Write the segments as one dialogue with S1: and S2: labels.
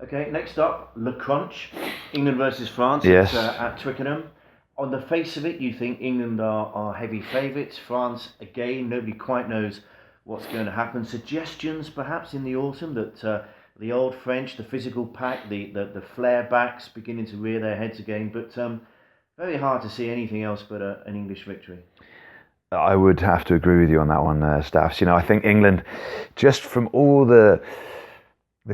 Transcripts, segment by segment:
S1: Okay, next up, Le Crunch, England versus France
S2: Yes.
S1: at Twickenham. On the face of it, you think England are heavy favourites. France, again, nobody quite knows what's going to happen. Suggestions, perhaps, in the autumn that the old French, the physical pack, the flare backs beginning to rear their heads again. But very hard to see anything else but an English victory.
S2: I would have to agree with you on that one, Staffs. I think England, just from all the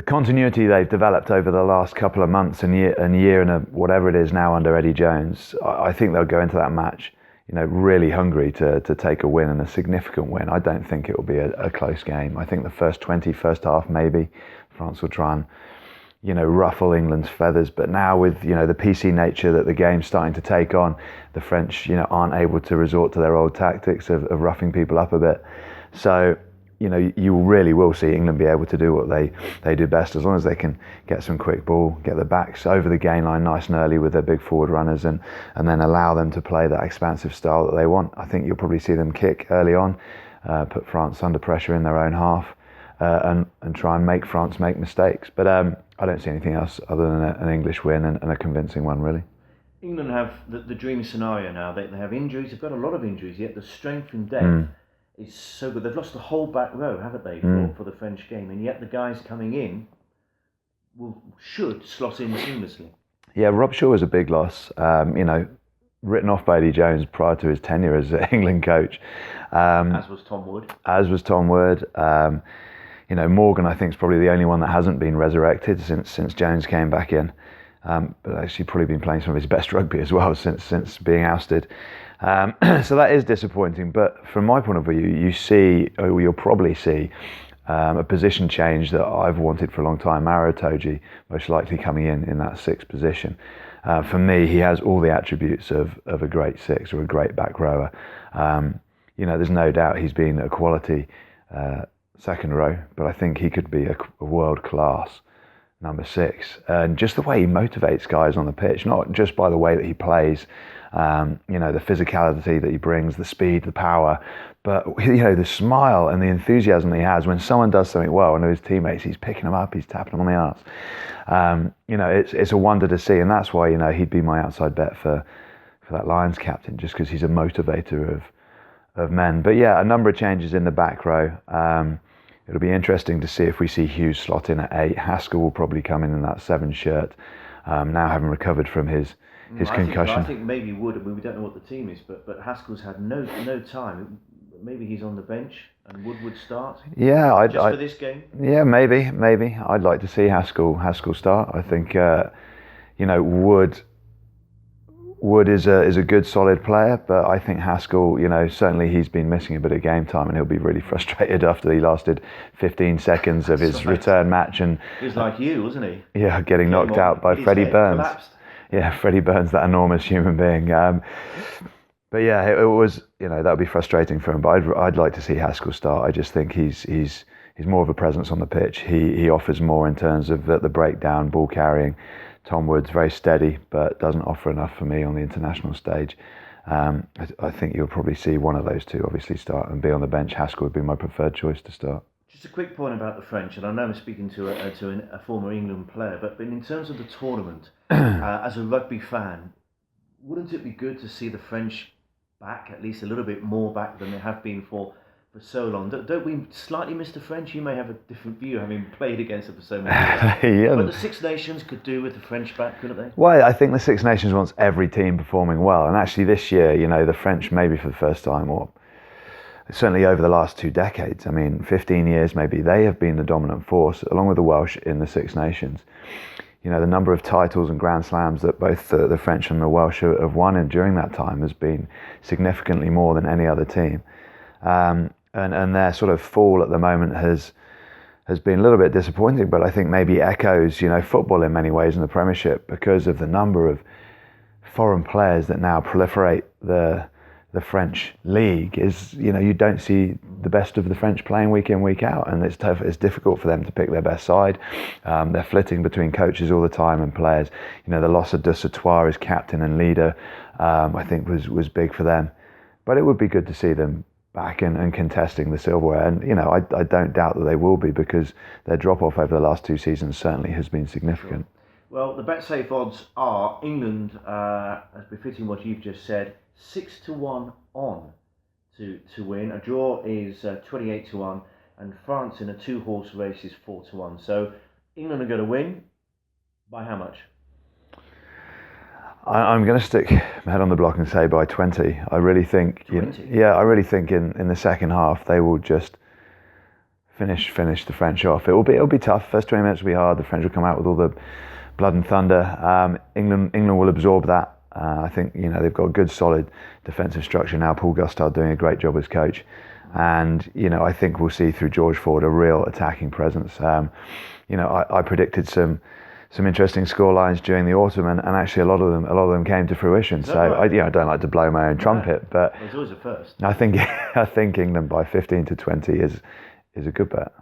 S2: continuity they've developed over the last couple of months and year and whatever it is now under Eddie Jones, I think they'll go into that match, really hungry to take a win, and a significant win. I don't think it will be a close game. I think the first half maybe France will try and ruffle England's feathers, but now with the PC nature that the game's starting to take on, the French aren't able to resort to their old tactics of roughing people up a bit. So you really will see England be able to do what they do best, as long as they can get some quick ball, get the backs over the gain line nice and early with their big forward runners, and then allow them to play that expansive style that they want. I think you'll probably see them kick early on, put France under pressure in their own half, and try and make France make mistakes. But I don't see anything else other than an English win, and a convincing one, really.
S1: England have the dream scenario now. They have injuries. They've got a lot of injuries, yet the strength and depth is so good. They've lost the whole back row, haven't they, for the French game? And yet the guys coming in should slot in seamlessly.
S2: Yeah, Rob Shaw was a big loss. Written off by Eddie Jones prior to his tenure as England coach.
S1: As was Tom Wood.
S2: Morgan, I think, is probably the only one that hasn't been resurrected since Jones came back in. But actually probably been playing some of his best rugby as well since being ousted. So that is disappointing. But from my point of view, you'll probably see a position change that I've wanted for a long time. Maro Itoje most likely coming in that sixth position. For me, he has all the attributes of a great six or a great back rower. There's no doubt he's been a quality second row, but I think he could be a world-class number six. And just the way he motivates guys on the pitch, not just by the way that he plays, the physicality that he brings, the speed, the power, but the smile and the enthusiasm that he has when someone does something well, and his teammates, he's picking them up, he's tapping them on the arse. It's a wonder to see, and that's why he'd be my outside bet for that Lions captain, just because he's a motivator of men. But yeah, a number of changes in the back row. It'll be interesting to see if we see Hughes slot in at 8. Haskell will probably come in that 7 shirt, now having recovered from his concussion.
S1: I think maybe Wood. I mean, we don't know what the team is, but Haskell's had no time. Maybe he's on the bench and Wood would start.
S2: Yeah,
S1: for this game.
S2: Yeah, maybe. I'd like to see Haskell start. I think Wood is a good solid player, but I think Haskell, certainly he's been missing a bit of game time, and he'll be really frustrated after he lasted 15 seconds of his return match. And
S1: he was like you, wasn't he?
S2: Yeah, getting knocked out by Freddie Burns.
S1: Collapsed.
S2: Yeah, Freddie Burns, that enormous human being. But yeah, it was, that would be frustrating for him. But I'd like to see Haskell start. I just think he's more of a presence on the pitch. He offers more in terms of the breakdown, ball carrying. Tom Wood's very steady, but doesn't offer enough for me on the international stage. I think you'll probably see one of those two obviously start and be on the bench. Haskell would be my preferred choice to start.
S1: Just a quick point about the French, and I know I'm speaking to a former England player, but in terms of the tournament, as a rugby fan, wouldn't it be good to see the French back, at least a little bit more back than they have been for so long? Don't we slightly miss the French? You may have a different view, having played against them for so many years.
S2: Yeah.
S1: But the Six Nations could do with the French back, couldn't they?
S2: Well, I think the Six Nations wants every team performing well, and actually this year, the French, maybe for the first time, or certainly over the last 2 decades, 15 years maybe, they have been the dominant force, along with the Welsh, in the Six Nations. The number of titles and Grand Slams that both the French and the Welsh have won during that time has been significantly more than any other team. And their sort of fall at the moment has been a little bit disappointing, but I think maybe echoes, football in many ways in the Premiership, because of the number of foreign players that now proliferate the French league. Is you don't see the best of the French playing week in, week out, and it's tough. It's difficult for them to pick their best side. They're flitting between coaches all the time and players. The loss of de Sautoir as captain and leader, I think was big for them. But it would be good to see them back and contesting the silverware. And, I don't doubt that they will be, because their drop-off over the last 2 seasons certainly has been significant.
S1: Sure. Well, the bet-safe odds are England, as befitting what you've just said, 6-1 on to win. A draw is 28-1, and France in a 2-horse race is 4-1. So England are going to win. By how much?
S2: I'm going to stick my head on the block and say by 20. I really think,
S1: 20?
S2: I really think in the second half they will just finish the French off. It'll be tough. First 20 minutes will be hard. The French will come out with all the blood and thunder. England will absorb that. I think they've got a good, solid defensive structure now. Paul Gustard doing a great job as coach, and I think we'll see through George Ford a real attacking presence. I predicted some interesting scorelines during the autumn, and actually a lot of them came to fruition. So
S1: right?
S2: I don't like to blow my own trumpet, but
S1: There's always a first.
S2: I think England by 15 to 20 is a good bet.